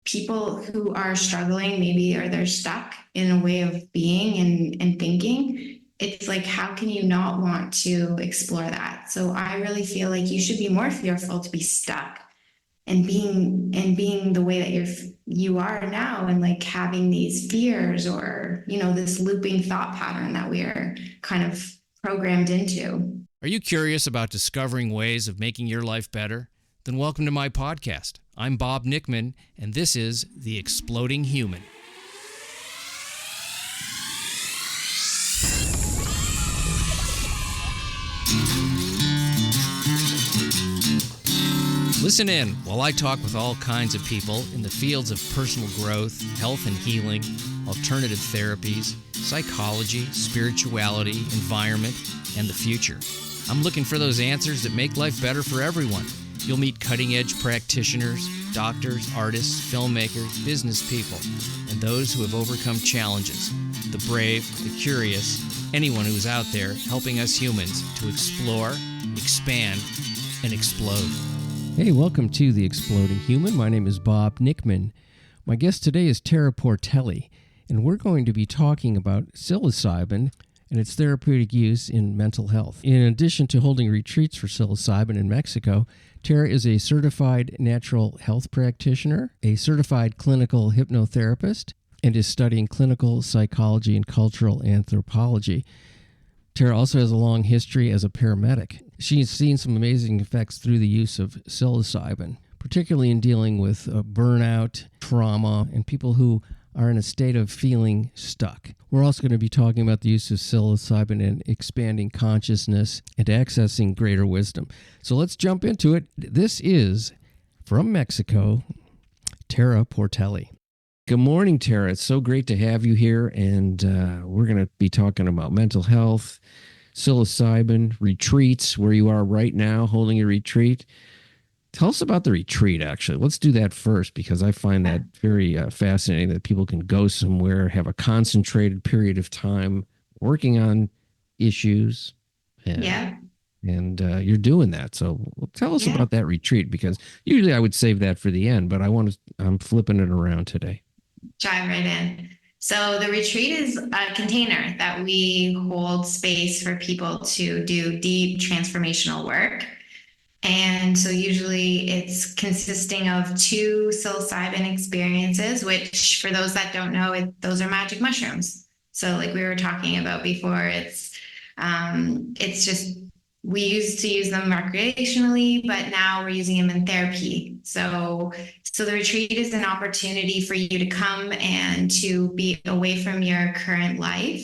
people who are struggling, maybe, or they're stuck in a way of being and thinking, it's like, how can you not want to explore that? So I really feel like you should be more fearful to be stuck and being the way that you are now, and like having these fears, or this looping thought pattern that we are kind of programmed into. Are you curious about discovering ways of making your life better? Then welcome to my podcast. I'm Bob Nickman, and this is The Exploding Human. Listen in while I talk with all kinds of people in the fields of personal growth, health and healing, alternative therapies, psychology, spirituality, environment, and the future. I'm looking for those answers that make life better for everyone. You'll meet cutting-edge practitioners, doctors, artists, filmmakers, business people, and those who have overcome challenges. The brave, the curious, anyone who's out there helping us humans to explore, expand, and explode. Hey, welcome to The Exploding Human. My name is Bob Nickman. My guest today is Tara Portelli, and we're going to be talking about psilocybin and its therapeutic use in mental health. In addition to holding retreats for psilocybin in Mexico, Tara is a certified natural health practitioner, a certified clinical hypnotherapist, and is studying clinical psychology and cultural anthropology. Tara also has a long history as a paramedic. She's seen some amazing effects through the use of psilocybin, particularly in dealing with burnout, trauma, and people who are in a state of feeling stuck. We're also going to be talking about the use of psilocybin in expanding consciousness and accessing greater wisdom. So let's jump into it. This is, from Mexico, Tara Portelli. Good morning, Tara. It's so great to have you here, and we're going to be talking about mental health, psilocybin, retreats, where you are right now holding a retreat. Tell us about the retreat, actually. Let's do that first, because I find that very fascinating, that people can go somewhere, have a concentrated period of time working on issues. And you're doing that. So tell us about that retreat, because usually I would save that for the end, but I'm flipping it around today. Dive right in. So the retreat is a container that we hold space for people to do deep transformational work. And so usually it's consisting of 2 psilocybin experiences, which, for those that don't know, those are magic mushrooms. So like we were talking about before, it's just, we used to use them recreationally, but now we're using them in therapy. So the retreat is an opportunity for you to come and to be away from your current life,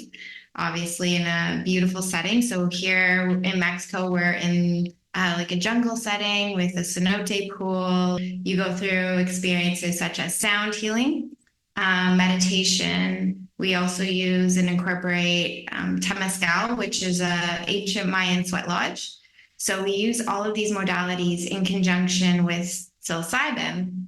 obviously in a beautiful setting. So here in Mexico, we're in like a jungle setting with a cenote pool. You go through experiences such as sound healing, meditation. We also use and incorporate temazcal, which is an ancient Mayan sweat lodge. So we use all of these modalities in conjunction with psilocybin.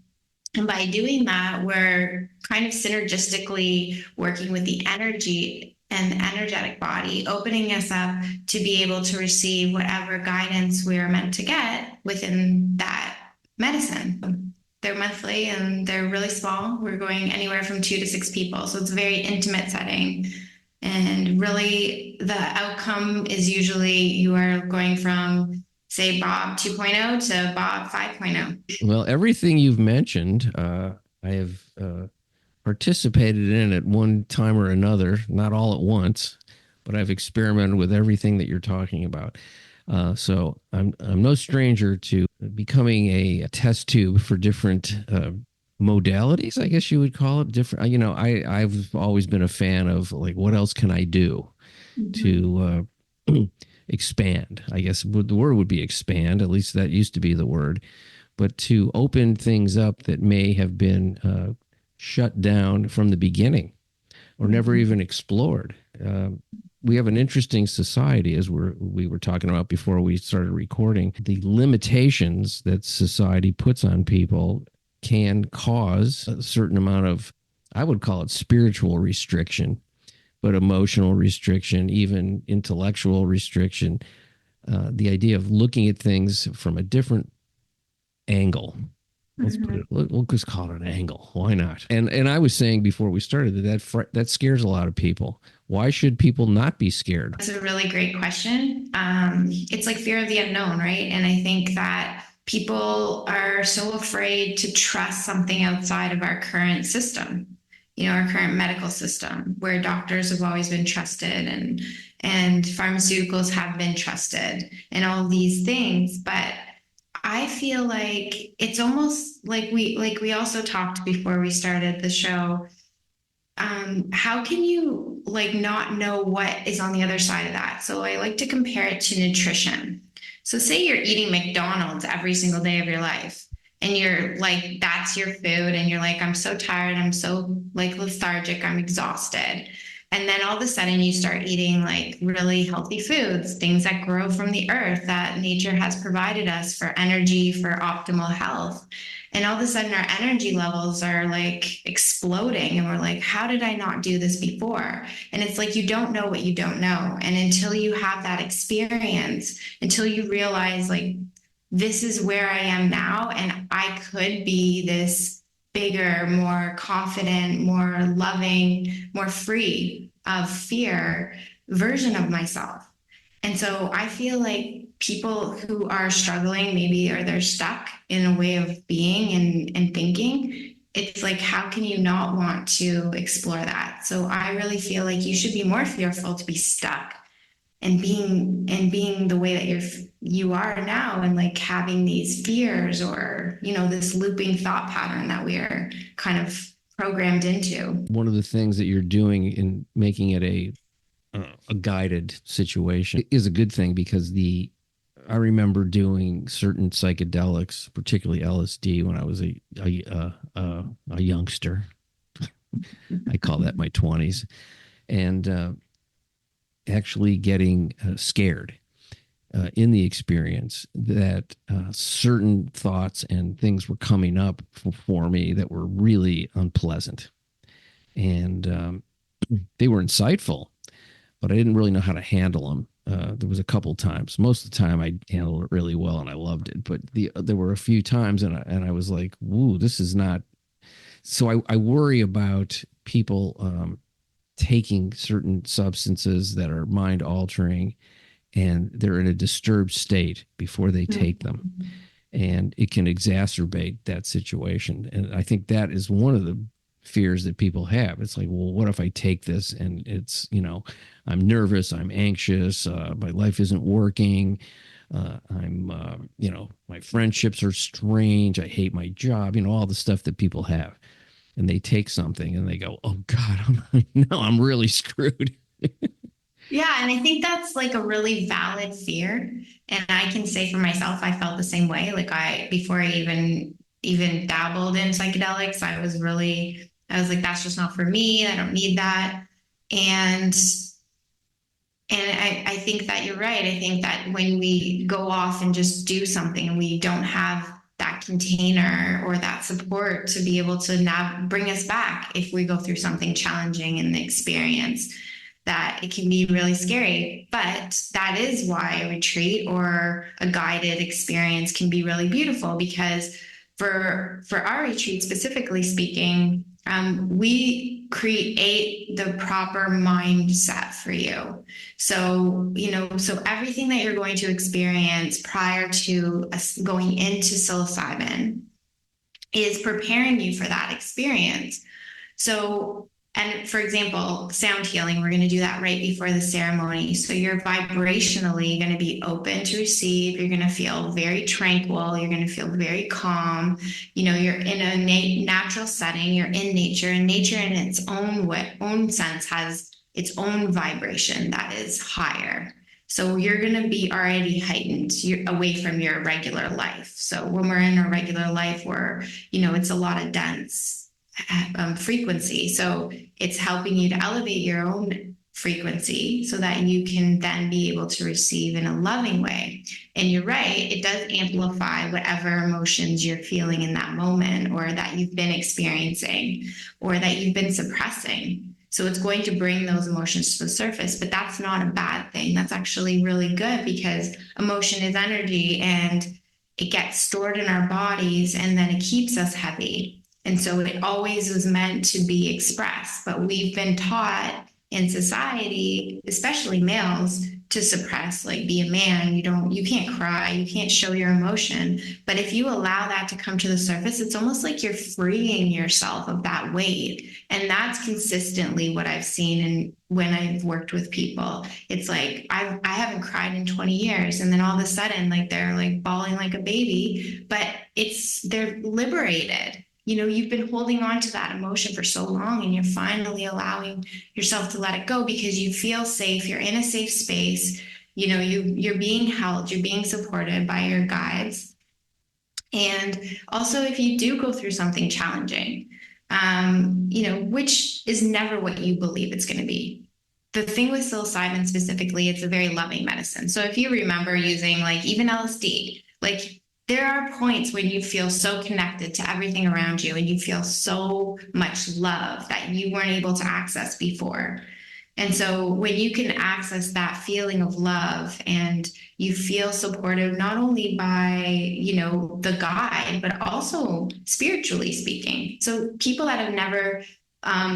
And by doing that, we're kind of synergistically working with the energy and the energetic body, opening us up to be able to receive whatever guidance we are meant to get within that medicine. They're monthly and they're really small. We're going anywhere from 2 to 6 people. So it's a very intimate setting. And really the outcome is usually you are going from, say, Bob 2.0 to Bob 5.0. Well, everything you've mentioned, I have participated in at one time or another, not all at once, but I've experimented with everything that you're talking about. So I'm no stranger to becoming a test tube for different modalities, I guess you would call it. Different, I've always been a fan of, like, what else can I do to expand? I guess the word would be expand. At least that used to be the word. But to open things up that may have been shut down from the beginning or never even explored. We have an interesting society, as we were talking about before we started recording. The limitations that society puts on people can cause a certain amount of, I would call it spiritual restriction, but emotional restriction, even intellectual restriction. The idea of looking at things from a different angle Let's put it. We'll just call it an angle. Why not? And I was saying before we started that scares a lot of people. Why should people not be scared? That's a really great question. It's like fear of the unknown, right? And I think that people are so afraid to trust something outside of our current system, our current medical system, where doctors have always been trusted and pharmaceuticals have been trusted and all these things. But I feel like it's almost like we also talked before we started the show. How can you like not know what is on the other side of that? So I like to compare it to nutrition. So say you're eating McDonald's every single day of your life and you're like, that's your food. And you're like, I'm so tired. I'm so like lethargic. I'm exhausted. And then all of a sudden you start eating like really healthy foods, things that grow from the earth that nature has provided us for energy, for optimal health. And all of a sudden our energy levels are like exploding and we're like, how did I not do this before? And it's like, you don't know what you don't know. And until you have that experience, until you realize like, this is where I am now, and I could be this bigger, more confident, more loving, more free of fear version of myself. And so I feel like people who are struggling, maybe, or they're stuck in a way of being and thinking, it's like, how can you not want to explore that? So I really feel like you should be more fearful to be stuck and being the way that you are now, and like having these fears or this looping thought pattern that we are kind of programmed into. One of the things that you're doing in making it a guided situation is a good thing, because I remember doing certain psychedelics, particularly LSD, when I was a youngster. I call that my 20s, and actually getting scared in the experience that certain thoughts and things were coming up for me that were really unpleasant. And they were insightful, but I didn't really know how to handle them. There was a couple times. Most of the time I handled it really well and I loved it. But there were a few times and I was like, woo, this is not. So I worry about people taking certain substances that are mind altering, and they're in a disturbed state before they take them. And it can exacerbate that situation. And I think that is one of the fears that people have. It's like, well, what if I take this and it's, I'm nervous, I'm anxious, my life isn't working. My friendships are strange. I hate my job, all the stuff that people have. And they take something and they go, oh God, I'm really screwed. Yeah. And I think that's like a really valid fear. And I can say for myself, I felt the same way. Like before I even dabbled in psychedelics, I was like, that's just not for me. I don't need that. And I think that you're right. I think that when we go off and just do something and we don't have that container or that support to be able to bring us back if we go through something challenging in the experience, that it can be really scary. But that is why a retreat or a guided experience can be really beautiful, because for our retreat, specifically speaking, we create the proper mindset for you. So, so everything that you're going to experience prior to us going into psilocybin is preparing you for that experience. So, and for example, sound healing, we're going to do that right before the ceremony. So you're vibrationally going to be open to receive. You're going to feel very tranquil. You're going to feel very calm. You're in a natural setting. You're in nature, and nature in its own sense has its own vibration that is higher. So you're going to be already heightened. You're away from your regular life. So when we're in our regular life, it's a lot of dense frequency. So it's helping you to elevate your own frequency so that you can then be able to receive in a loving way. And you're right, it does amplify whatever emotions you're feeling in that moment, or that you've been experiencing, or that you've been suppressing. So it's going to bring those emotions to the surface, but that's not a bad thing. That's actually really good, because emotion is energy, and it gets stored in our bodies and then it keeps us heavy. And so it always was meant to be expressed. But we've been taught in society, especially males, to suppress, like be a man. You can't cry, you can't show your emotion. But if you allow that to come to the surface, it's almost like you're freeing yourself of that weight. And that's consistently what I've seen. And when I've worked with people, it's like, I haven't cried in 20 years. And then all of a sudden, like they're like bawling like a baby, but they're liberated. You've been holding on to that emotion for so long, and you're finally allowing yourself to let it go because you feel safe. You're in a safe space. You're being held, you're being supported by your guides. And also, if you do go through something challenging, which is never what you believe it's going to be. The thing with psilocybin specifically, it's a very loving medicine. So if you remember using like even LSD, like there are points when you feel so connected to everything around you and you feel so much love that you weren't able to access before. And so when you can access that feeling of love and you feel supported, not only by, the guide, but also spiritually speaking. So people that have never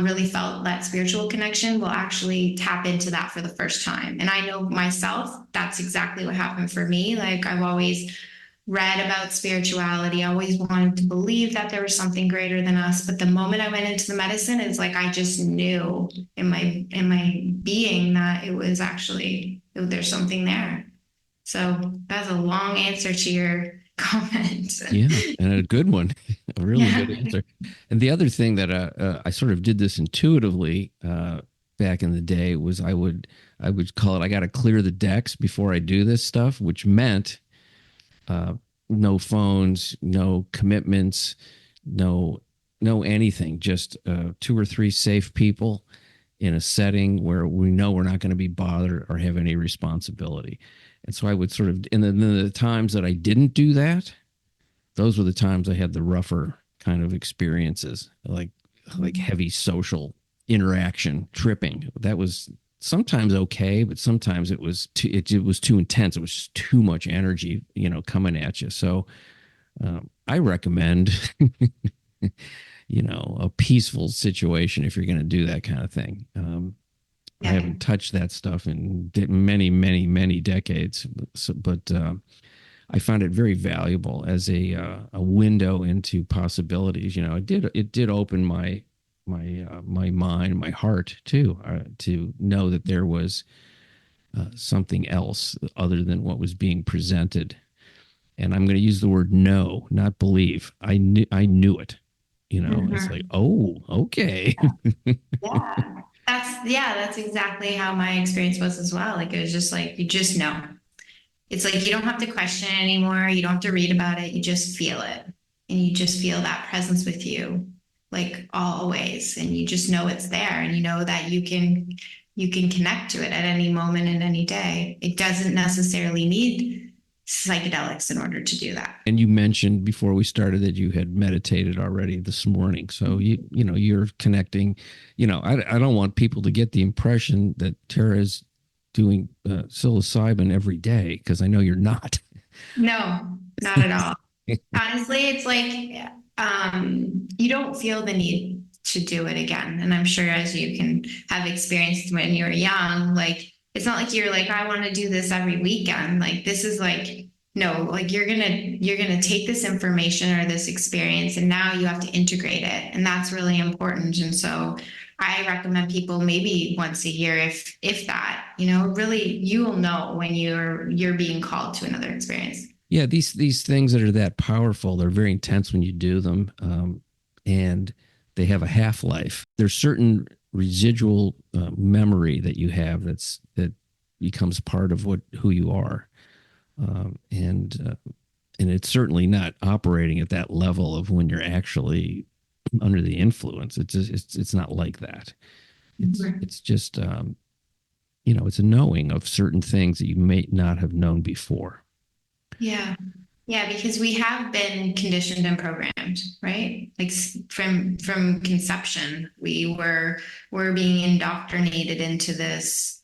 really felt that spiritual connection will actually tap into that for the first time. And I know myself, that's exactly what happened for me. Like I've always read about spirituality. I always wanted to believe that there was something greater than us. But the moment I went into the medicine, it's like I just knew in my being that it was actually, there's something there. So that's a long answer to your comment. Yeah, and a good one, a really good answer. And the other thing that I sort of did this intuitively back in the day was I would call it, I got to clear the decks before I do this stuff, which meant no phones, no commitments, no anything, just 2 or 3 safe people in a setting where we know we're not going to be bothered or have any responsibility. And so I would sort of, and then the times that I didn't do that, those were the times I had the rougher kind of experiences, like heavy social interaction, tripping. That was sometimes okay, but sometimes it was too intense. It was just too much energy, coming at you. So I recommend, a peaceful situation if you're going to do that kind of thing. I haven't touched that stuff in many, many, many decades, but I found it very valuable as a window into possibilities. It did open my mind, my heart too, to know that there was something else other than what was being presented. And I'm going to use the word know, not believe. I knew it. It's like, oh, okay. That's exactly how my experience was as well. Like it was just like you just know. It's like you don't have to question it anymore. You don't have to read about it. You just feel it, and you just feel that presence with you, like always. And you just know it's there, and you know that you can connect to it at any moment in any day. It doesn't necessarily need psychedelics in order to do that. And you mentioned before we started that you had meditated already this morning. So you're connecting, I don't want people to get the impression that Tara is doing psilocybin every day, because I know you're not. No, not at all. Honestly, it's like you don't feel the need to do it again. And I'm sure, as you can have experienced when you were young, like it's not like you're like, I want to do this every weekend. Like this is like, no, like you're gonna take this information or this experience, and now you have to integrate it. And that's really important. And so I recommend people maybe once a year, if that, really you will know when you're being called to another experience. Yeah, these things that are that powerful, they're very intense when you do them. And they have a half-life. There's certain residual memory that you have that becomes part of who you are, and it's certainly not operating at that level of when you're actually under the influence. It's not like that. It's just it's a knowing of certain things that you may not have known before. Yeah, because we have been conditioned and programmed, right? Like from conception, we're being indoctrinated into this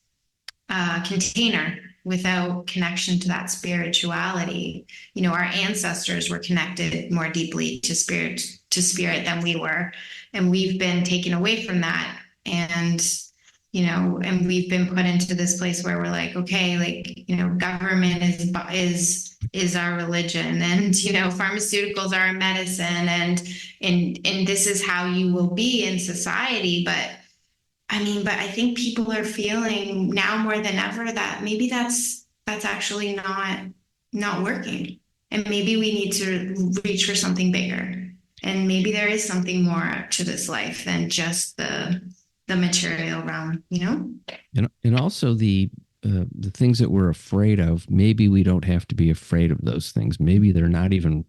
container without connection to that spirituality. You know, our ancestors were connected more deeply to spirit than we were, and we've been taken away from that. And you know, and we've been put into this place where we're like, okay, like, you know, government is our religion, and you know, pharmaceuticals are our medicine, and this is how you will be in society. But I mean, but I think people are feeling now more than ever that maybe that's actually not working, and maybe we need to reach for something bigger, and maybe there is something more to this life than just the material realm, you know? And also the things that we're afraid of, maybe we don't have to be afraid of those things. Maybe they're not even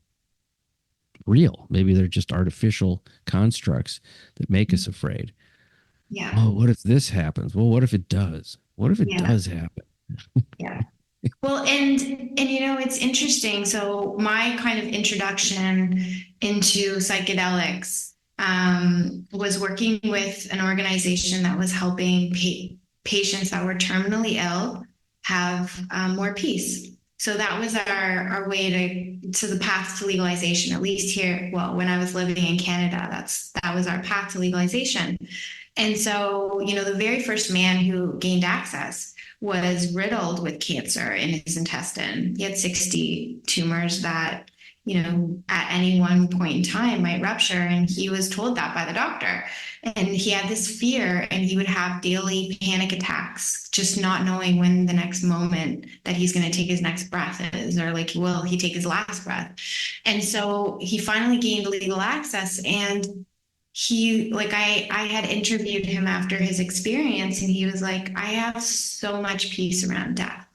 real. Maybe they're just artificial constructs that make us afraid. Yeah. Oh, what if this happens? Well, what if it does? What if it does happen? Yeah. Well, and you know, it's interesting. So my kind of introduction into psychedelics was working with an organization that was helping patients that were terminally ill have more peace. So that was our way to the path to legalization, at least here. Well, when I was living in Canada, that was our path to legalization. And so, you know, the very first man who gained access was riddled with cancer in his intestine. He had 60 tumors that, you know, at any one point in time might rupture. And he was told that by the doctor. And he had this fear, and he would have daily panic attacks, just not knowing when the next moment that he's going to take his next breath is, or like, will he take his last breath? And so he finally gained legal access, and he, like, I had interviewed him after his experience, and he was like, I have so much peace around death.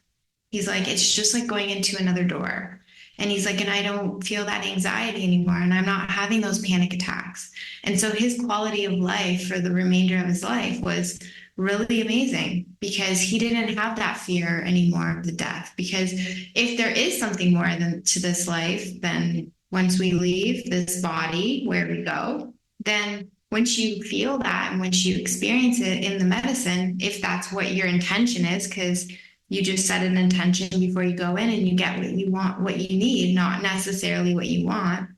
He's like, it's just like going into another door. And he's like, and I don't feel that anxiety anymore, and I'm not having those panic attacks. And so his quality of life for the remainder of his life was really amazing, because he didn't have that fear anymore of the death. Because if there is something more than to this life, then once we leave this body, where we go, then once you feel that and once you experience it in the medicine, if that's what your intention is, because you just set an intention before you go in and you get what you want, what you need, not necessarily what you want.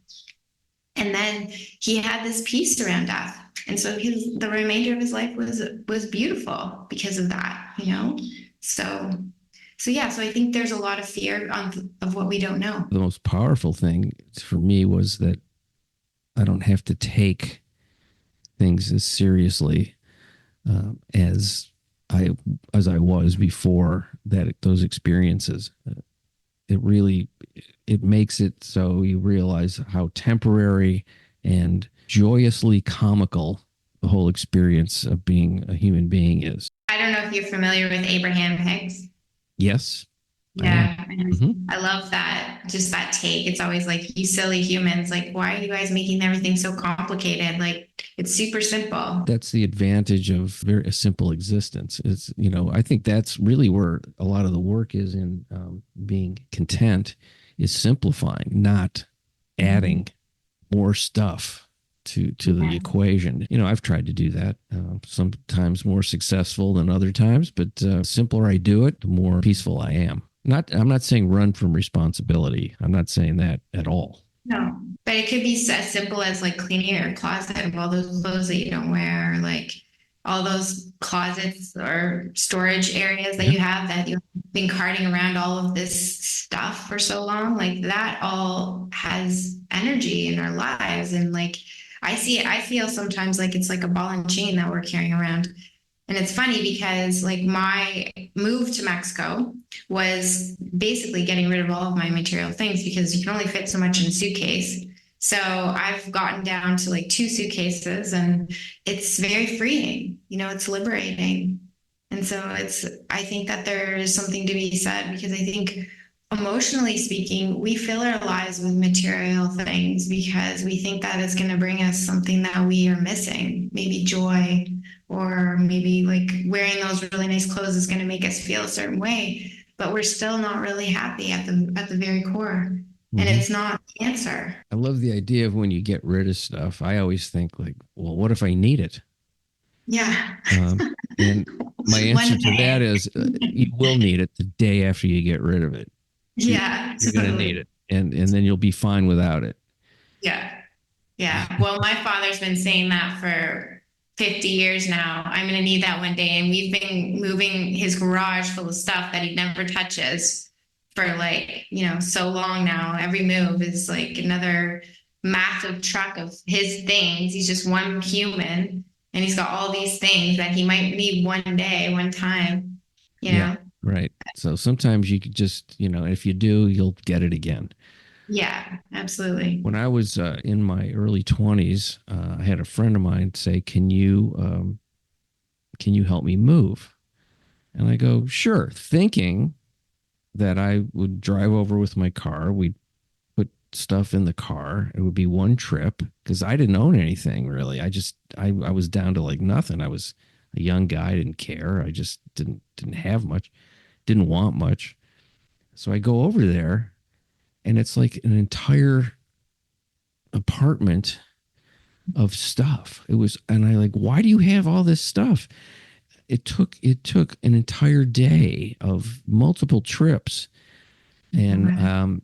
And then he had this peace around death. And so the remainder of his life was beautiful because of that, you know? So yeah, so I think there's a lot of fear of what we don't know. The most powerful thing for me was that I don't have to take things as seriously as I was before those experiences. It makes it so you realize how temporary and joyously comical the whole experience of being a human being is. I don't know if you're familiar with Abraham Hicks. Yes. Yeah, I love that. Just that take. It's always like, you silly humans, like, why are you guys making everything so complicated? Like, it's super simple. That's the advantage of a simple existence. It's, you know, I think that's really where a lot of the work is in being content, is simplifying, not adding more stuff to the equation. You know, I've tried to do that, sometimes more successful than other times, but the simpler I do it, the more peaceful I am. I'm not saying run from responsibility. I'm not saying that at all. No, but it could be as simple as like cleaning your closet of all those clothes that you don't wear, like all those closets or storage areas that you have that you've been carting around all of this stuff for so long. Like, that all has energy in our lives. And like, I feel sometimes like it's like a ball and chain that we're carrying around. And it's funny because like my move to Mexico was basically getting rid of all of my material things, because you can only fit so much in a suitcase. So I've gotten down to like 2 suitcases, and it's very freeing, you know, it's liberating. And so I think that there is something to be said, because I think emotionally speaking, we fill our lives with material things because we think that it's going to bring us something that we are missing, maybe joy, or maybe like wearing those really nice clothes is going to make us feel a certain way, but we're still not really happy at the very core. Mm-hmm. And it's not the answer. I love the idea of when you get rid of stuff. I always think like, well, what if I need it? Yeah. Um, and my answer One to that day. is you will need it the day after you get rid of it. You, Yeah, you're going to need totally. it, and then you'll be fine without it. Yeah. Yeah. Well, my father's been saying that for 50 years now. I'm going to need that one day. And we've been moving his garage full of stuff that he never touches for like, so long now. Every move is like another massive truck of his things. He's just one human and he's got all these things that he might need one day, one time, you Yeah, know? right. So sometimes you could just, if you do, you'll get it again. Yeah, absolutely. When I was in my early 20s, I had a friend of mine say, can you help me move? And I go, sure, thinking that I would drive over with my car. We'd put stuff in the car. It would be one trip because I didn't own anything really. I was down to like nothing. I was a young guy, didn't care. I just didn't have much, didn't want much. So I go over there and it's like an entire apartment of stuff. It was, and I like, why do you have all this stuff? It took an entire day of multiple trips, and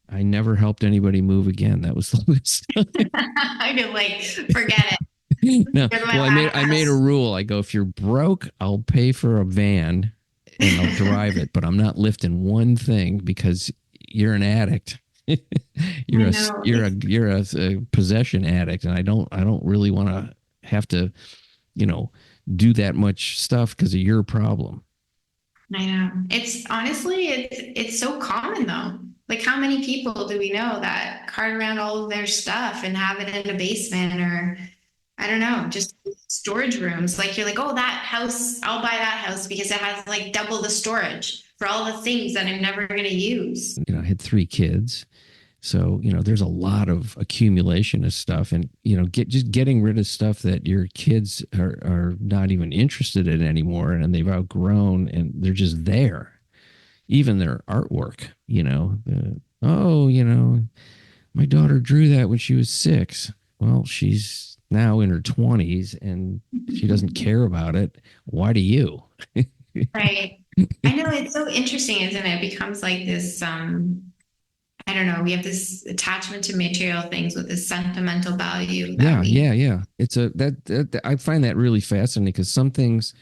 I never helped anybody move again. That was the list. I could like forget it. No, Go to my well, I made a house. rule. I go, if you're broke, I'll pay for a van and I'll drive it, but I'm not lifting one thing because you're an addict. I you're a know. you're a possession addict, and I don't really want to have to, you know, do that much stuff because of your problem. I know. It's honestly, it's so common though. Like how many people do we know that cart around all of their stuff and have it in a basement or I don't know, just storage rooms. Like you're like, oh, that house, I'll buy that house because it has like double the storage for all the things that I'm never going to use. I had 3 kids. So, there's a lot of accumulation of stuff, and, just getting rid of stuff that your kids are not even interested in anymore and they've outgrown and they're just there. Even their artwork, my daughter drew that when she was 6. Well, she's now in her 20s and she doesn't care about it. Why do you? Right. I know it's so interesting, isn't it? It becomes like this I don't know, we have this attachment to material things with this sentimental value that Yeah, we yeah, yeah. It's I find that really fascinating because some things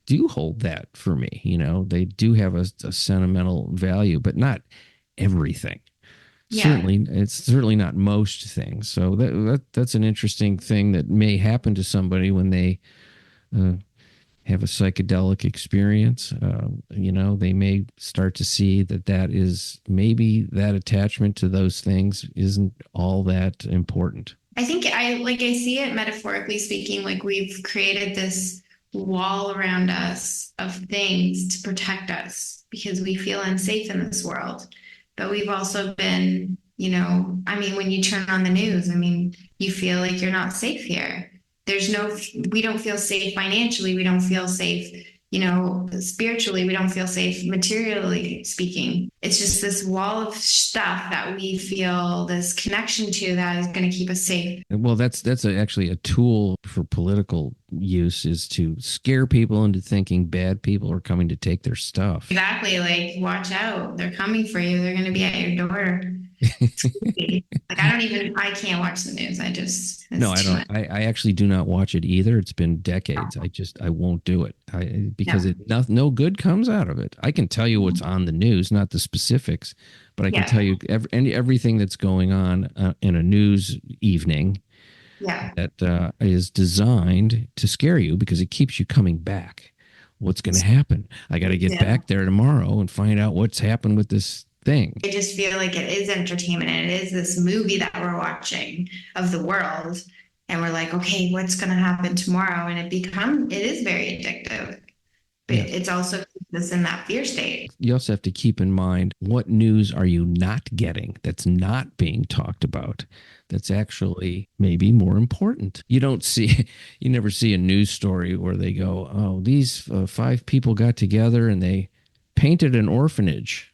do hold that for me. They do have a sentimental value, but not everything. yeah. Certainly, it's certainly not most things. So that's an interesting thing that may happen to somebody when they uh, have a psychedelic experience. They may start to see that is maybe that attachment to those things isn't all that important. I think I see it metaphorically speaking, like we've created this wall around us of things to protect us because we feel unsafe in this world. But we've also been, I mean, when you turn on the news, I mean, you feel like you're not safe here. We don't feel safe financially. We don't feel safe, spiritually. We don't feel safe materially speaking. It's just this wall of stuff that we feel this connection to that is going to keep us safe. Well, that's actually a tool for political use, is to scare people into thinking bad people are coming to take their stuff. Exactly. Like, watch out. They're coming for you. They're going to be at your door. Like, I can't watch the news. No, It's I too don't. much. I actually do not watch it either. It's been decades. I won't do it. Because No. no good comes out of it. I can tell you what's on the news, not the specifics, but I can tell Yeah. you everything that's going on in a news evening Yeah. that is designed to scare you because it keeps you coming back. What's going to happen? I got to get Yeah. back there tomorrow and find out what's happened with this thing. I just feel like it is entertainment and it is this movie that we're watching of the world. And we're like, okay, what's going to happen tomorrow? And it is very addictive, but Yeah. it's also this in that fear state. You also have to keep in mind, what news are you not getting that's not being talked about, that's actually maybe more important. You never see a news story where they go, oh, these 5 people got together and they painted an orphanage.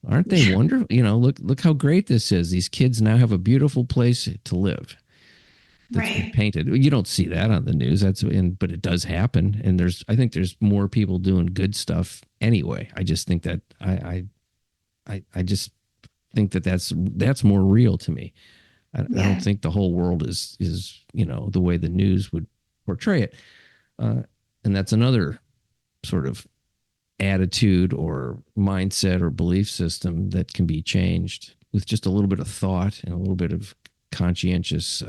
Aren't they wonderful? Look how great this is. These kids now have a beautiful place to live. that's been Right. painted. You don't see that on the news. But it does happen. And I think there's more people doing good stuff anyway. I just think that I just think that that's more real to me. I don't Yeah. think the whole world is the way the news would portray it. And that's another sort of attitude or mindset or belief system that can be changed with just a little bit of thought and a little bit of conscientious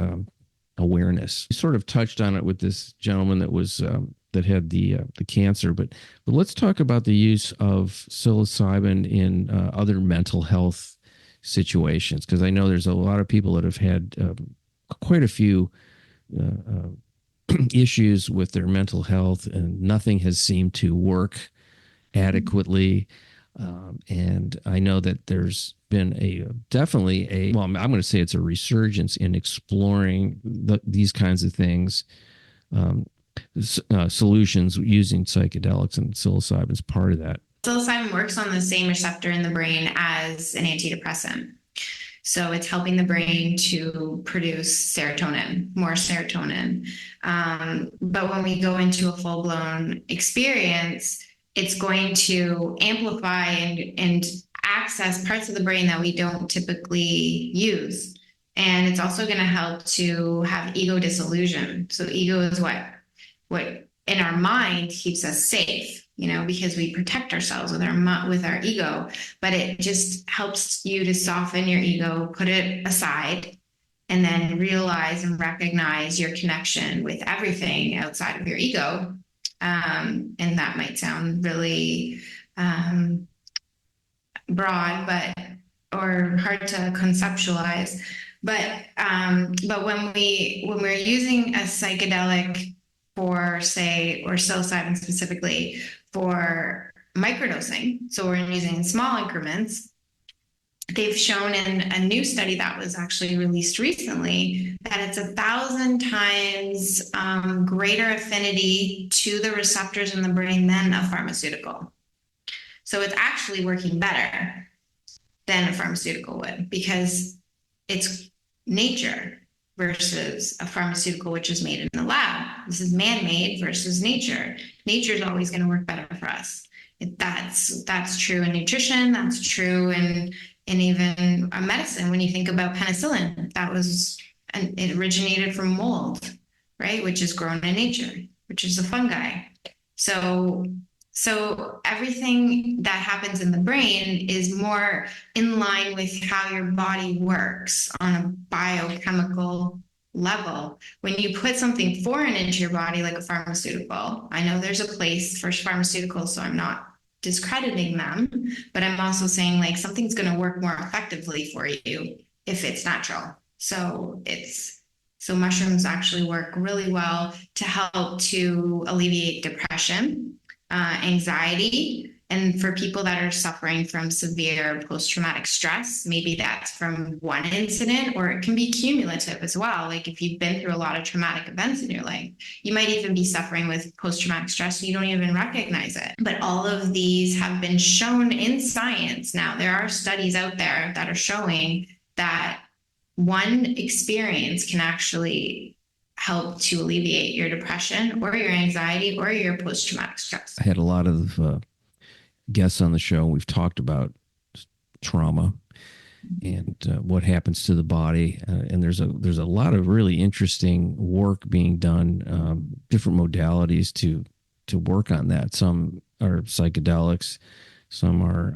awareness. You sort of touched on it with this gentleman that had the cancer, but let's talk about the use of psilocybin in other mental health situations, because I know there's a lot of people that have had quite a few issues with their mental health, and nothing has seemed to work adequately. And I know that there's been I'm going to say it's a resurgence in exploring these kinds of things, solutions using psychedelics, and psilocybin is part of that. Psilocybin works on the same receptor in the brain as an antidepressant. So it's helping the brain to produce serotonin, more serotonin. But when we go into a full-blown experience, it's going to amplify and access parts of the brain that we don't typically use. And it's also going to help to have ego dissolution. So ego is what in our mind keeps us safe, because we protect ourselves with our ego. But it just helps you to soften your ego, put it aside, and then realize and recognize your connection with everything outside of your ego. And that might sound really broad, or hard to conceptualize. But when we're using a psychedelic for, say, or psilocybin specifically for microdosing, so we're using small increments, they've shown in a new study that was actually released recently that it's 1,000 times greater affinity to the receptors in the brain than a pharmaceutical. So it's actually working better than a pharmaceutical would, because it's nature versus a pharmaceutical, which is made in the lab. This is man-made versus nature. Nature is always going to work better for us. That's true in nutrition. That's true in even medicine. When you think about penicillin, it originated from mold, right? Which is grown in nature, which is a fungi. So everything that happens in the brain is more in line with how your body works on a biochemical level. When you put something foreign into your body, like a pharmaceutical, I know there's a place for pharmaceuticals, so I'm not discrediting them, but I'm also saying like something's going to work more effectively for you if it's natural. So mushrooms actually work really well to help to alleviate depression, anxiety, and for people that are suffering from severe post-traumatic stress. Maybe that's from one incident, or it can be cumulative as well. Like if you've been through a lot of traumatic events in your life, you might even be suffering with post-traumatic stress and you don't even recognize it. But all of these have been shown in science. Now, there are studies out there that are showing that one experience can actually help to alleviate your depression or your anxiety or your post-traumatic stress. I had a lot of guests on the show. We've talked about trauma and what happens to the body, and there's a lot of really interesting work being done, different modalities to work on that. Some are psychedelics, some are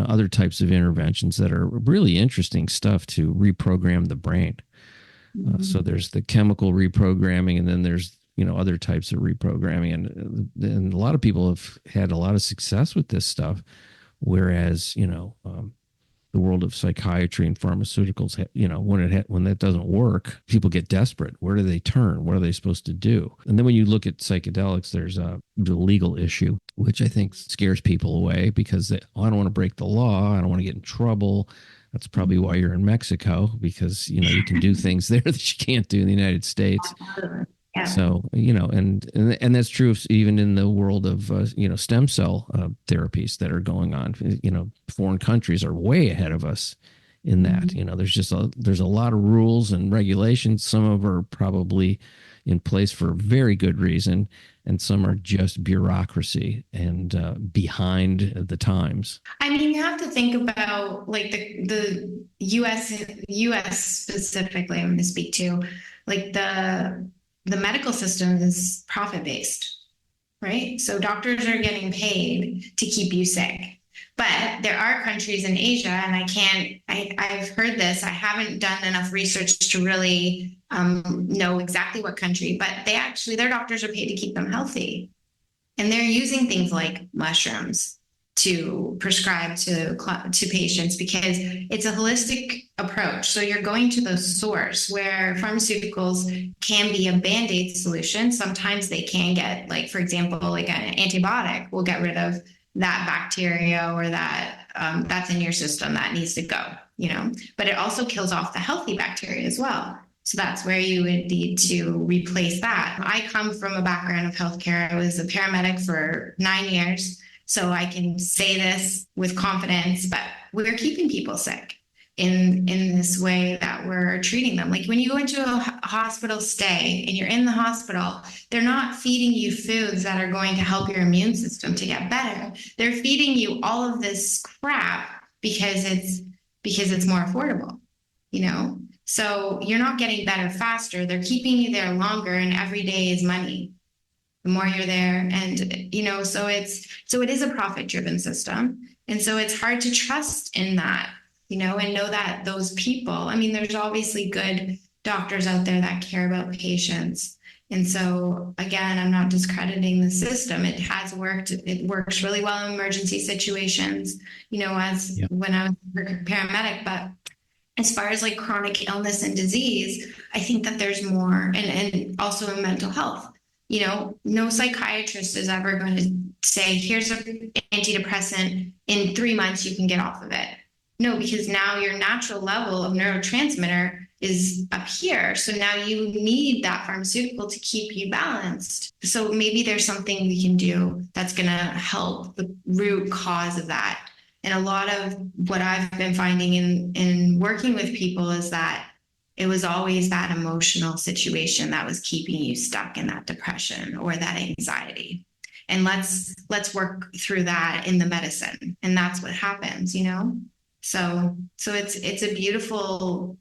other types of interventions that are really interesting stuff to reprogram the brain. So there's the chemical reprogramming, and then there's other types of reprogramming, and a lot of people have had a lot of success with this stuff, whereas the world of psychiatry and pharmaceuticals, when that doesn't work, people get desperate. Where do they turn? What are they supposed to do? And then when you look at psychedelics, there's the legal issue, which I think scares people away, because I don't want to break the law. I don't want to get in trouble. That's probably why you're in Mexico, because you can do things there that you can't do in the United States. Yeah. So and that's true even in the world of stem cell therapies that are going on. Foreign countries are way ahead of us in that. There's a lot of rules and regulations. Some of them are probably in place for a very good reason, and some are just bureaucracy and behind the times. I mean, you have to think about like the US specifically. I'm going to speak to like the medical system is profit based, right? So doctors are getting paid to keep you sick. But there are countries in Asia, and I've heard this. I haven't done enough research to really know exactly what country, but their doctors are paid to keep them healthy. And they're using things like mushrooms to prescribe to patients because it's a holistic approach. So you're going to the source where pharmaceuticals can be a Band-Aid solution. Sometimes they can get, like, for example, like an antibiotic will get rid of that bacteria or that's in your system that needs to go, but it also kills off the healthy bacteria as well. So that's where you would need to replace that. I come from a background of healthcare. I was a paramedic for 9 years. So I can say this with confidence, but we're keeping people sick in this way that we're treating them. Like when you go into a hospital stay and you're in the hospital, they're not feeding you foods that are going to help your immune system to get better. They're feeding you all of this crap because it's more affordable, So you're not getting better faster. They're keeping you there longer, and every day is money. The more you're there, and so it is a profit-driven system, and so it's hard to trust in that. And know that those people, I mean, there's obviously good doctors out there that care about patients. And so, again, I'm not discrediting the system. It has worked. It works really well in emergency situations, when I was a paramedic. But as far as like chronic illness and disease, I think that there's more, and also in mental health. No psychiatrist is ever going to say, here's an antidepressant, in 3 months you can get off of it. No, because now your natural level of neurotransmitter is up here. So now you need that pharmaceutical to keep you balanced. So maybe there's something we can do that's going to help the root cause of that. And a lot of what I've been finding in working with people is that it was always that emotional situation that was keeping you stuck in that depression or that anxiety. And let's work through that in the medicine. And that's what happens, So it's a beautiful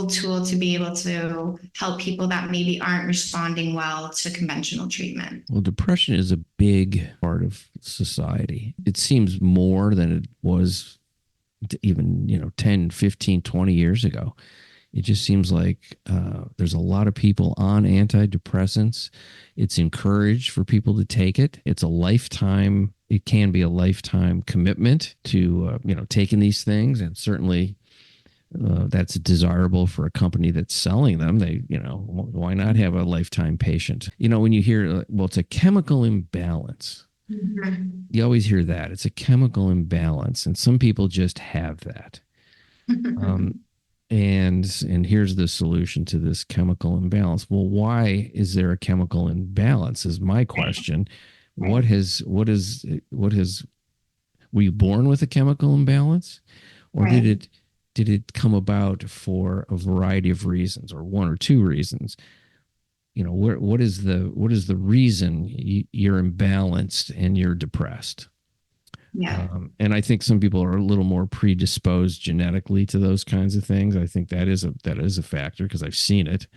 tool to be able to help people that maybe aren't responding well to conventional treatment. Well, depression is a big part of society. It seems more than it was even, 10, 15, 20 years ago. It just seems like there's a lot of people on antidepressants. It's encouraged for people to take it. It can be a lifetime commitment to, taking these things. And certainly that's desirable for a company that's selling them. Why not have a lifetime patient? When you hear, well, it's a chemical imbalance. Mm-hmm. You always hear that. It's a chemical imbalance. And some people just have that. And here's the solution to this chemical imbalance. Well, why is there a chemical imbalance is my question. Were you born with a chemical imbalance, or did it come about for a variety of reasons, or one or two reasons? What is the reason you're imbalanced and you're depressed? Yeah. And I think some people are a little more predisposed genetically to those kinds of things. I think that is a factor because I've seen it.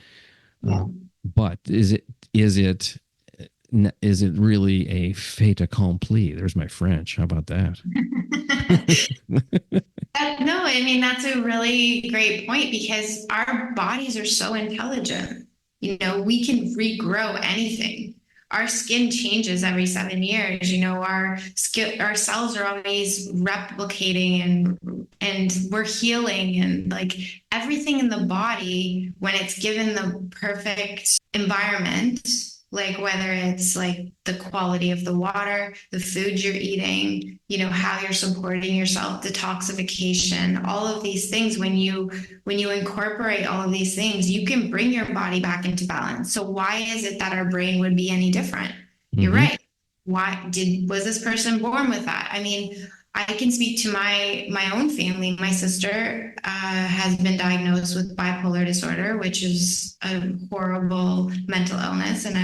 Yeah. But is it really a fait accompli? There's my French. How about that? No, I mean, that's a really great point because our bodies are so intelligent. We can regrow anything. Our skin changes every 7 years. Our cells are always replicating and we're healing, and like everything in the body, when it's given the perfect environment, like whether it's like the quality of the water, the food you're eating, how you're supporting yourself, detoxification, all of these things, when you incorporate all of these things, you can bring your body back into balance. So why is it that our brain would be any different? Mm-hmm. You're right. Was this person born with that? I mean, I can speak to my own family. My sister has been diagnosed with bipolar disorder, which is a horrible mental illness. And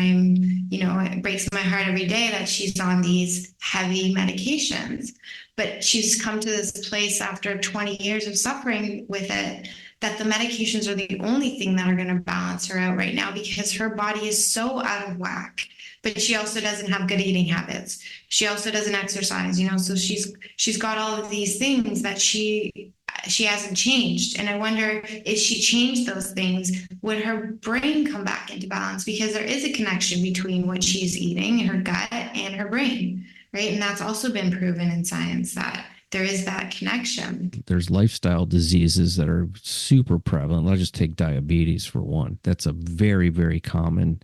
it breaks my heart every day that she's on these heavy medications. But she's come to this place after 20 years of suffering with it, that the medications are the only thing that are going to balance her out right now, because her body is so out of whack. But she also doesn't have good eating habits. She also doesn't exercise, so she's got all of these things that she hasn't changed. And I wonder, if she changed those things, would her brain come back into balance? Because there is a connection between what she's eating, her gut, and her brain, right? And that's also been proven in science, that there is that connection. There's lifestyle diseases that are super prevalent. I'll just take diabetes for one. That's a very, very common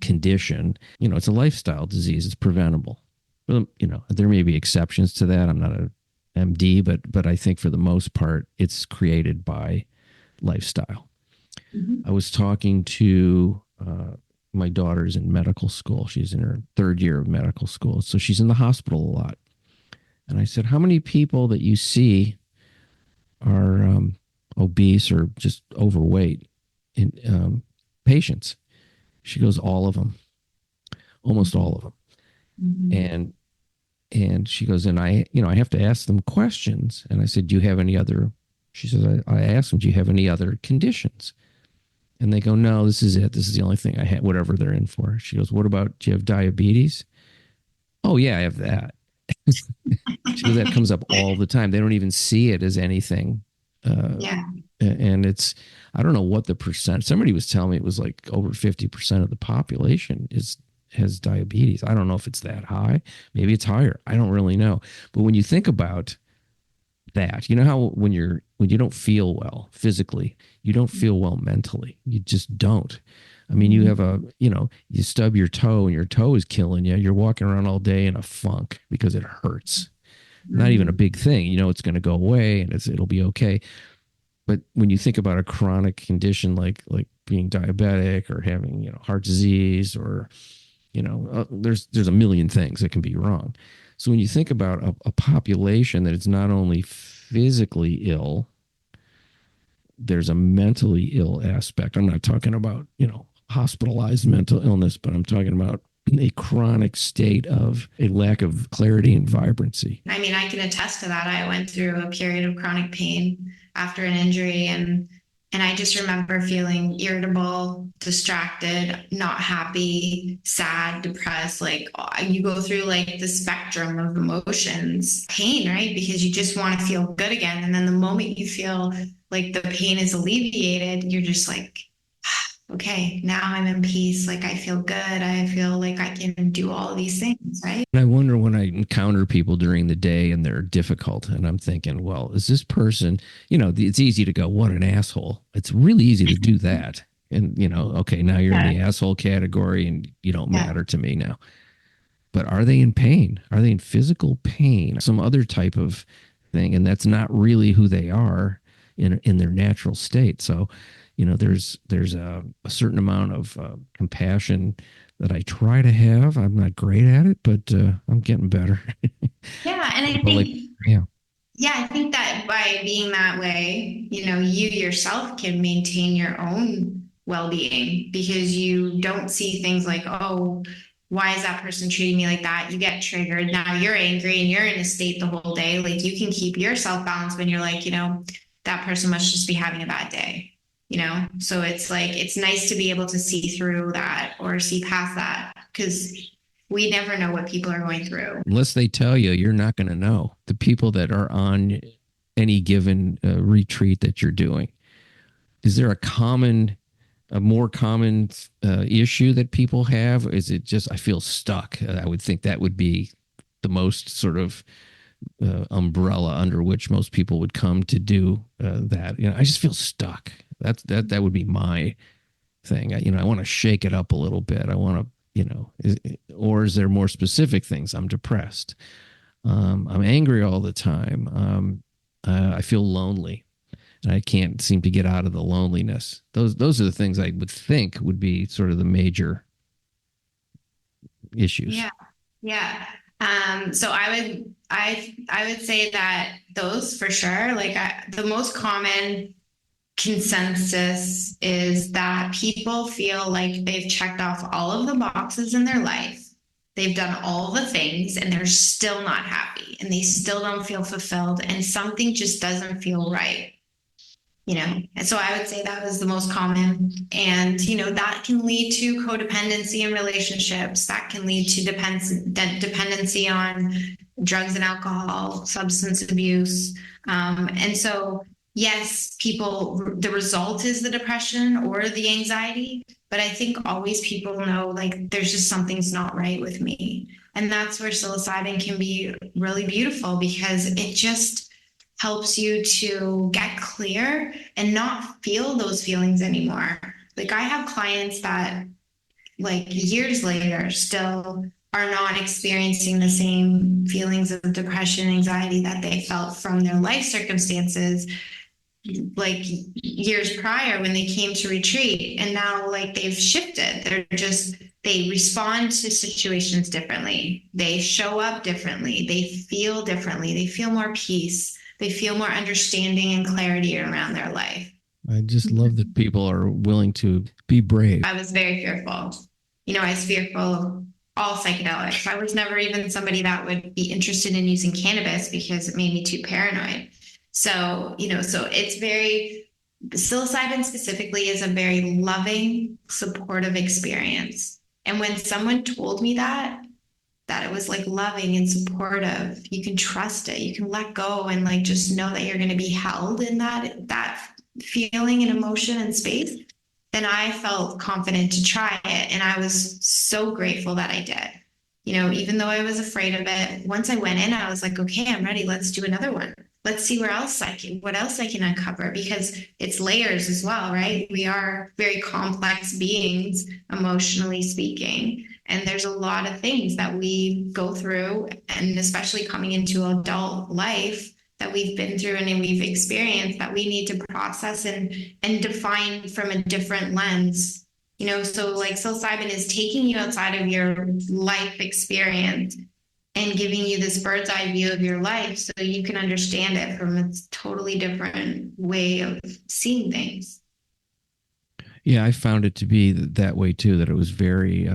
condition. It's a lifestyle disease. It's preventable. There may be exceptions to that. I'm not a MD, but I think for the most part, it's created by lifestyle. I was talking to my daughter's in medical school. She's in her third year of medical school, so she's in the hospital a lot. And I said, how many people that you see are obese or just overweight in patients? She goes, all of them, almost all of them. And she goes, and I have to ask them questions. And I said, do you have any other? She says, I asked them, do you have any other conditions? And they go, no, this is it. This is the only thing I have, whatever they're in for. She goes, what about, do you have diabetes? Oh yeah, I have that. She goes, that comes up all the time. They don't even see it as anything. And it's, I don't know what the percent, somebody was telling me it was like over 50% of the population has diabetes. I don't know if it's that high. Maybe it's higher. I don't really know. But when you think about that, how when you don't feel well physically, you don't feel well mentally. You just don't. I mean, you have you stub your toe and your toe is killing you. You're walking around all day in a funk because it hurts. Not even a big thing. It's going to go away and it'll be okay. But when you think about a chronic condition like being diabetic or having heart disease or there's a million things that can be wrong. So when you think about a population that is not only physically ill, there's a mentally ill aspect. I'm not talking about hospitalized mental illness, but I'm talking about a chronic state of a lack of clarity and vibrancy. I mean, I can attest to that. I went through a period of chronic pain after an injury, and I just remember feeling irritable, distracted, not happy, sad, depressed. Like you go through like the spectrum of emotions, pain, right? Because you just want to feel good again. And then the moment you feel like the pain is alleviated, you're just like, okay, now I'm in peace. Like I feel good. I feel like I can do all of these things, right? And I wonder when I encounter people during the day and they're difficult and I'm thinking, well, is this person, it's easy to go, what an asshole. It's really easy to do that. And, okay, now you're in the asshole category and you don't matter to me now. But are they in pain? Are they in physical pain? Some other type of thing. And that's not really who they are in their natural state. So, there's a certain amount of compassion that I try to have. I'm not great at it, but I'm getting better. Yeah. And I think, I think that by being that way, you yourself can maintain your own well-being, because you don't see things like, oh, why is that person treating me like that? You get triggered. Now you're angry and you're in a state the whole day. Like you can keep yourself balanced when you're like, that person must just be having a bad day. So it's like, it's nice to be able to see through that or see past that, because we never know what people are going through. Unless they tell you, you're not going to know. The people that are on any given retreat that you're doing, is there a more common issue that people have? Is it just, I feel stuck? I would think that would be the most sort of umbrella under which most people would come to do that. I just feel stuck. That would be my thing. I want to shake it up a little bit. I want to, or is there more specific things? I'm depressed. I'm angry all the time. I feel lonely. And I can't seem to get out of the loneliness. Those are the things I would think would be sort of the major issues. Yeah. So I would say that those for sure. Like the most common consensus is that people feel like they've checked off all of the boxes in their life. They've done all the things and they're still not happy and they still don't feel fulfilled and something just doesn't feel right. And so I would say that was the most common. And, that can lead to codependency in relationships. That can lead to dependency on drugs and alcohol, substance abuse. And so, yes, the result is the depression or the anxiety. But I think always people know like there's just something's not right with me. And that's where psilocybin can be really beautiful because it just helps you to get clear and not feel those feelings anymore. Like I have clients that like years later still are not experiencing the same feelings of depression, anxiety that they felt from their life circumstances like years prior when they came to retreat. And now like they've shifted. They respond to situations differently. They show up differently. They feel differently. They feel more peace. They feel more understanding and clarity around their life. I just love that people are willing to be brave. I was very fearful. I was fearful of all psychedelics. I was never even somebody that would be interested in using cannabis because it made me too paranoid. So, so psilocybin specifically is a very loving, supportive experience. And when someone told me that it was like loving and supportive, you can trust it, you can let go and like just know that you're going to be held in that feeling and emotion and space, then I felt confident to try it. And I was so grateful that I did. Even though I was afraid of it, once I went in, I was like, okay, I'm ready. Let's do another one. Let's see what else I can uncover because it's layers as well, right? We are very complex beings, emotionally speaking. And there's a lot of things that we go through, and especially coming into adult life that we've been through and we've experienced that we need to process and define from a different lens. So like psilocybin is taking you outside of your life experience and giving you this bird's eye view of your life so you can understand it from a totally different way of seeing things. Yeah, I found it to be that way too, that it was very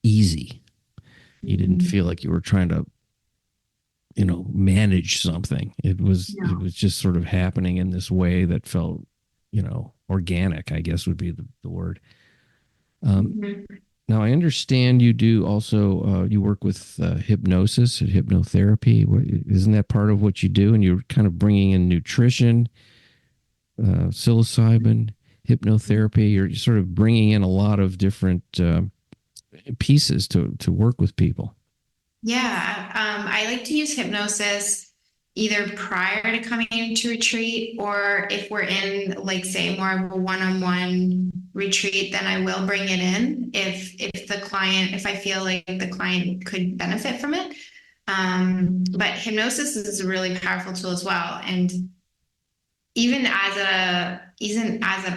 easy. You didn't feel like you were trying to, manage something. It was just sort of happening in this way that felt, organic, I guess would be the word. Now, I understand you do also, you work with hypnosis and hypnotherapy. Isn't that part of what you do? And you're kind of bringing in nutrition, psilocybin, hypnotherapy. You're sort of bringing in a lot of different pieces to work with people. Yeah, I like to use hypnosis either prior to coming into retreat, or if we're in, like, say, more of a one-on-one retreat, then I will bring it in if I feel like the client could benefit from it. But hypnosis is a really powerful tool as well. And even as a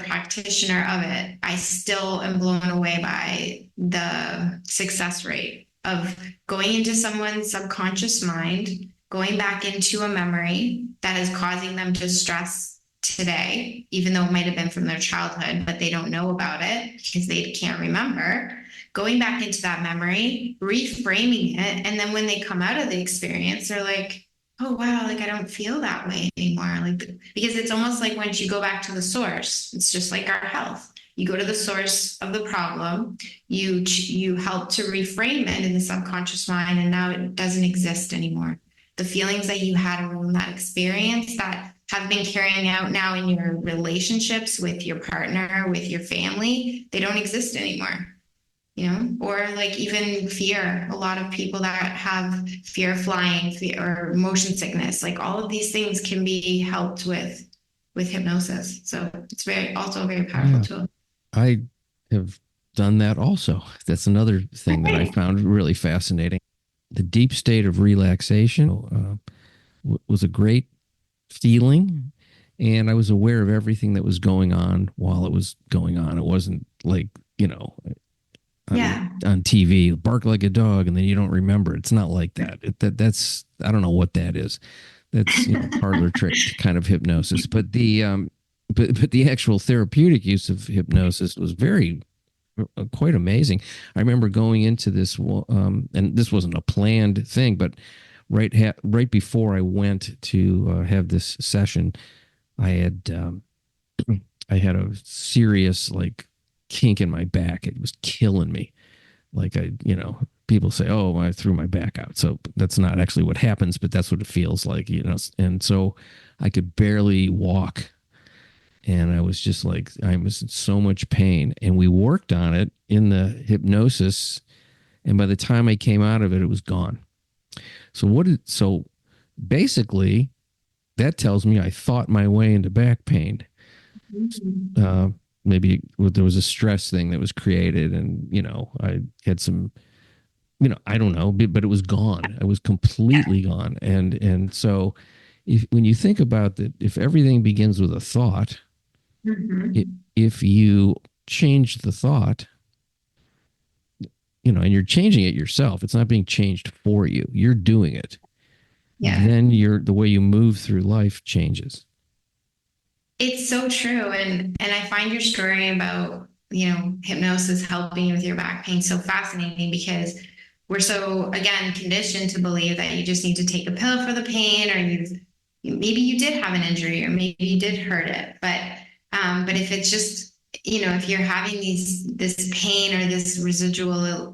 practitioner of it, I still am blown away by the success rate of going into someone's subconscious mind, going back into a memory that is causing them to stress today, even though it might have been from their childhood, but they don't know about it because they can't remember. Going back into that memory, reframing it, and then when they come out of the experience, they're like, oh wow, like I don't feel that way anymore. Like, because it's almost like once you go back to the source, it's just like our health. You go to the source of the problem, you help to reframe it in the subconscious mind, and now it doesn't exist anymore. The feelings that you had around that experience that have been carrying out now in your relationships with your partner, with your family, they don't exist anymore. Or like even fear. A lot of people that have fear of flying, fear or motion sickness, like all of these things can be helped with hypnosis. So it's also a very powerful tool. I have done that also. That's another thing that I found really fascinating. The deep state of relaxation was a great feeling, and I was aware of everything that was going on while it was going on. It wasn't like, Yeah. on TV, bark like a dog, and then you don't remember. It's not like that. That's I don't know what that is. That's parlor trick kind of hypnosis. But the actual therapeutic use of hypnosis was very quite amazing. I remember going into this, and this wasn't a planned thing, but right before I went to have this session, I had I had a serious like kink in my back. It was killing me. Like people say, "Oh, I threw my back out." So that's not actually what happens, but that's what it feels like. And so I could barely walk, and I was just like, I was in so much pain. And we worked on it in the hypnosis, and by the time I came out of it, it was gone. So basically, that tells me I thought my way into back pain. Uh, Maybe there was a stress thing that was created, and I had some, I don't know, but it was gone. It was completely gone. And so, when you think about that, if everything begins with a thought, if you change the thought, and you're changing it yourself, it's not being changed for you. You're doing it. Yeah. Then the way you move through life changes. It's so true. And I find your story about, hypnosis helping you with your back pain so fascinating because we're so, again, conditioned to believe that you just need to take a pill for the pain, or maybe you did have an injury, or maybe you did hurt it. But if it's just, if you're having this pain or this residual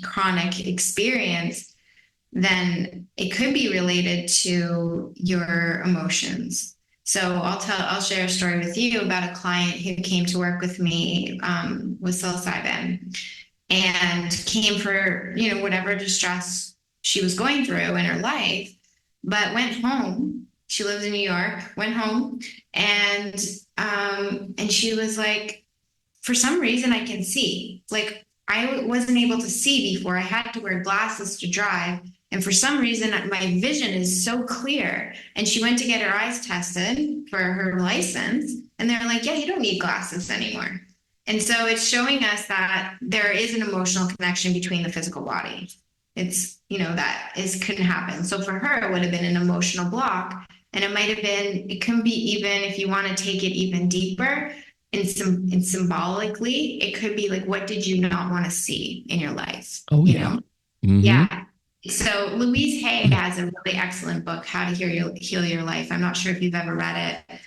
chronic experience, then it could be related to your emotions. So I'll share a story with you about a client who came to work with me with psilocybin and came for, whatever distress she was going through in her life, but went home. She lives in New York, went home, and she was like, for some reason I can see. Like I wasn't able to see before. I had to wear glasses to drive. And for some reason, my vision is so clear. And she went to get her eyes tested for her license. And they're like, yeah, you don't need glasses anymore. And so it's showing us that there is an emotional connection between the physical body. It's, couldn't happen. So for her, it would have been an emotional block. And it can be even, if you want to take it even deeper and symbolically, it could be like, what did you not want to see in your life? Oh, yeah. Mm-hmm. Yeah. So Louise Hay has a really excellent book, How to Heal Your Life. I'm not sure if you've ever read it,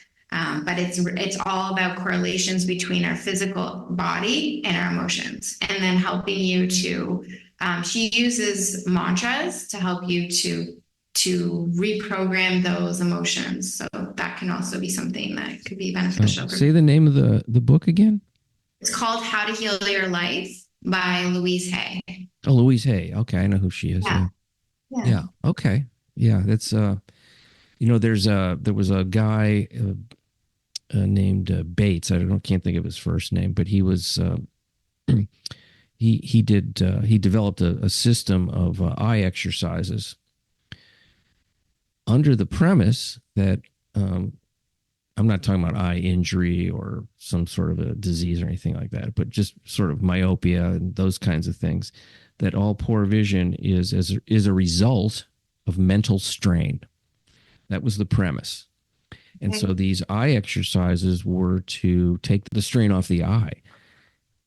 but it's all about correlations between our physical body and our emotions, and then helping you to. She uses mantras to help you to reprogram those emotions. So that can also be something that could be beneficial. Say the name of the book again. It's called How to Heal Your Life by Louise Hay. Oh, Louise Hay. Okay, I know who she is. Yeah. Okay. Yeah, that's there was a guy named Bates. I can't think of his first name, but he was he developed a system of eye exercises under the premise that I'm not talking about eye injury or some sort of a disease or anything like that, but just sort of myopia and those kinds of things, that all poor vision is a result of mental strain. That was the premise. And so these eye exercises were to take the strain off the eye.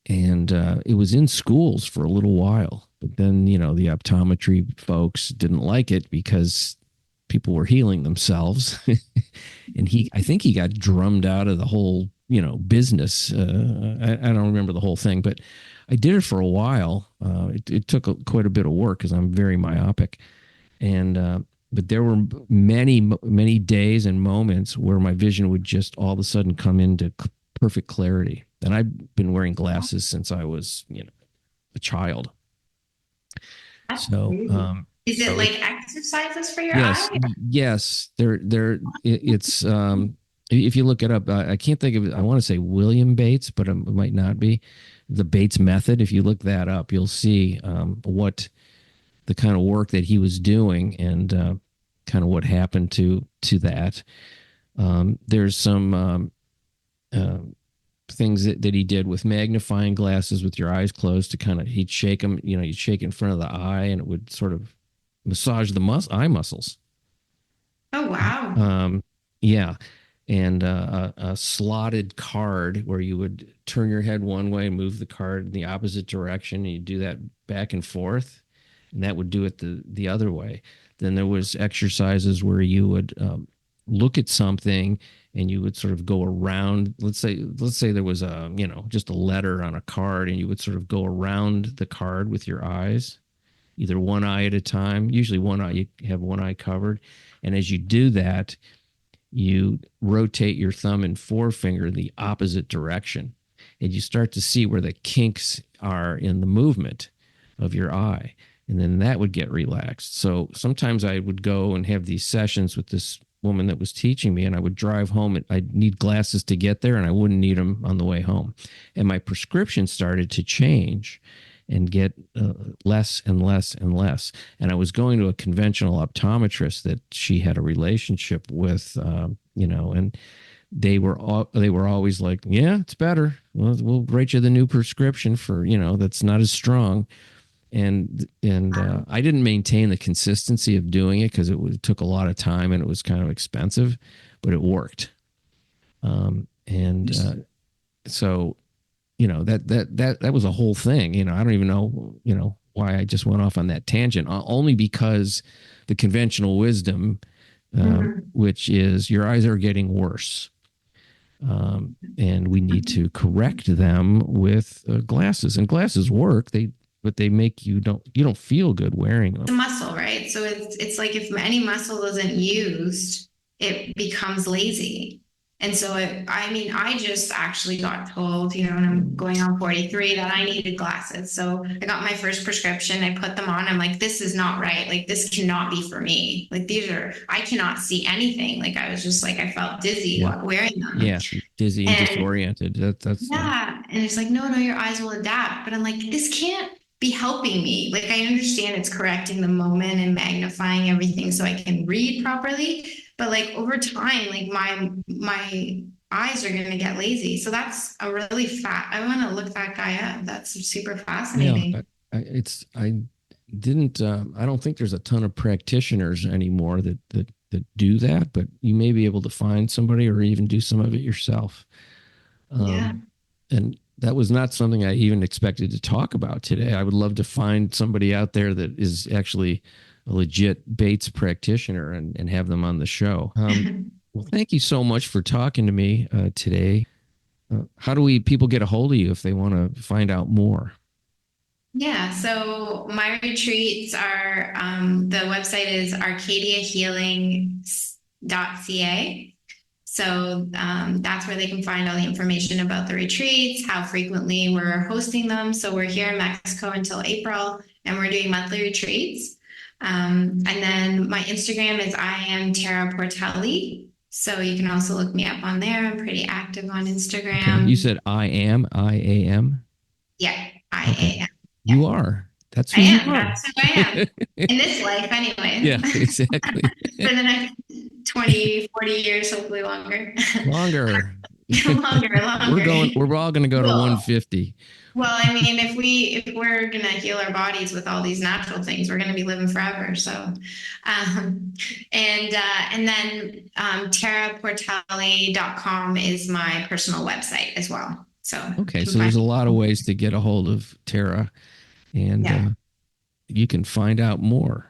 And it was in schools for a little while. But then, the optometry folks didn't like it because people were healing themselves. And I think he got drummed out of the whole, business. I don't remember the whole thing, but I did it for a while. It took quite a bit of work because I'm very myopic. And, but there were many, many days and moments where my vision would just all of a sudden come into perfect clarity. And I've been wearing glasses since I was, a child. That's so, is it like exercises for your eye? Yes. It's if you look it up, I can't think of it. I want to say William Bates, but it might not be. The Bates method. If you look that up, you'll see what the kind of work that he was doing and kind of what happened to that. There's some things that he did with magnifying glasses with your eyes closed to kind of, he'd shake them, you'd shake in front of the eye and it would sort of massage the eye muscles. Oh, wow. Yeah. And a slotted card where you would turn your head one way, move the card in the opposite direction, and you do that back and forth, and that would do it the other way. Then there was exercises where you would look at something and you would sort of go around. Let's say there was just a letter on a card, and you would sort of go around the card with your eyes, either one eye at a time. Usually one eye, you have one eye covered, and as you do that, you rotate your thumb and forefinger in the opposite direction, and you start to see where the kinks are in the movement of your eye. And then that would get relaxed. So sometimes I would go and have these sessions with this woman that was teaching me, and I would drive home, and I'd need glasses to get there, and I wouldn't need them on the way home. And my prescription started to change and get less and less and less. And I was going to a conventional optometrist that she had a relationship with, and they were always like, yeah, it's better. We'll write you the new prescription for, that's not as strong. And I didn't maintain the consistency of doing it because it took a lot of time and it was kind of expensive, but it worked. So that was a whole thing. I don't even know, why I just went off on that tangent, only because the conventional wisdom, which is your eyes are getting worse. And we need to correct them with glasses, and glasses work. But they make you don't feel good wearing them. It's a muscle, right? So it's like if any muscle isn't used, it becomes lazy. And so I just actually got told, and I'm going on 43, that I needed glasses. So I got my first prescription. I put them on. I'm like, this is not right. Like, this cannot be for me. Like, I cannot see anything. Like, I was just like, I felt dizzy wearing them. Yeah, dizzy and disoriented. That's And it's like, no, your eyes will adapt. But I'm like, this can't be helping me. Like, I understand it's correcting the moment and magnifying everything so I can read properly. But like over time, like my eyes are going to get lazy. So that's I want to look that guy up. That's super fascinating. I don't think there's a ton of practitioners anymore that do that, but you may be able to find somebody or even do some of it yourself. And that was not something I even expected to talk about today. I would love to find somebody out there that is actually a legit Bates practitioner and have them on the show. Well, thank you so much for talking to me today. How do people get a hold of you if they want to find out more? Yeah, so my retreats are, the website is arcadiahealing.ca. So that's where they can find all the information about the retreats, how frequently we're hosting them. So we're here in Mexico until April, and we're doing monthly retreats. And then my Instagram is I am Tara Portelli. So you can also look me up on there. I'm pretty active on Instagram. Okay. You said I-am? Yeah, I-am. Okay. You are. That's who you are. That's who I am. In this life, anyway. Yeah, exactly. For the next 20, 40 years, hopefully longer. Longer. Longer. We're all going to go to 150. Well, I mean, if we're going to heal our bodies with all these natural things, we're going to be living forever. So, and then taraportelli.com is my personal website as well. So, okay. So there's a lot of ways to get a hold of Tara, and you can find out more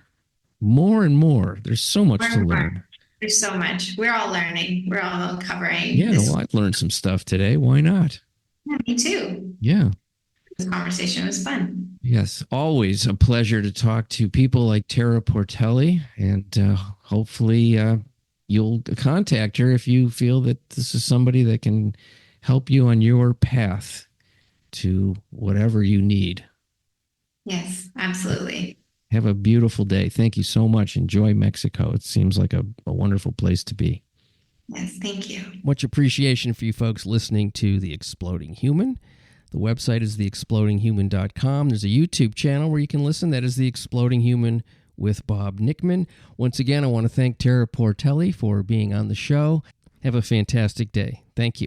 and more. There's so much to learn. There's so much. We're all learning. We're all covering. Yeah. Well, I've learned some stuff today. Why not? Yeah, me too. Yeah. This conversation was fun. Yes, always a pleasure to talk to people like Tara Portelli, and hopefully you'll contact her if you feel that this is somebody that can help you on your path to whatever you need. Yes, absolutely. Have a beautiful day. Thank you so much. Enjoy Mexico. It seems like a wonderful place to be. Yes, thank you. Much appreciation for you folks listening to The Exploding Human. The website is theexplodinghuman.com. There's a YouTube channel where you can listen. That is The Exploding Human with Bob Nickman. Once again, I want to thank Tara Portelli for being on the show. Have a fantastic day. Thank you.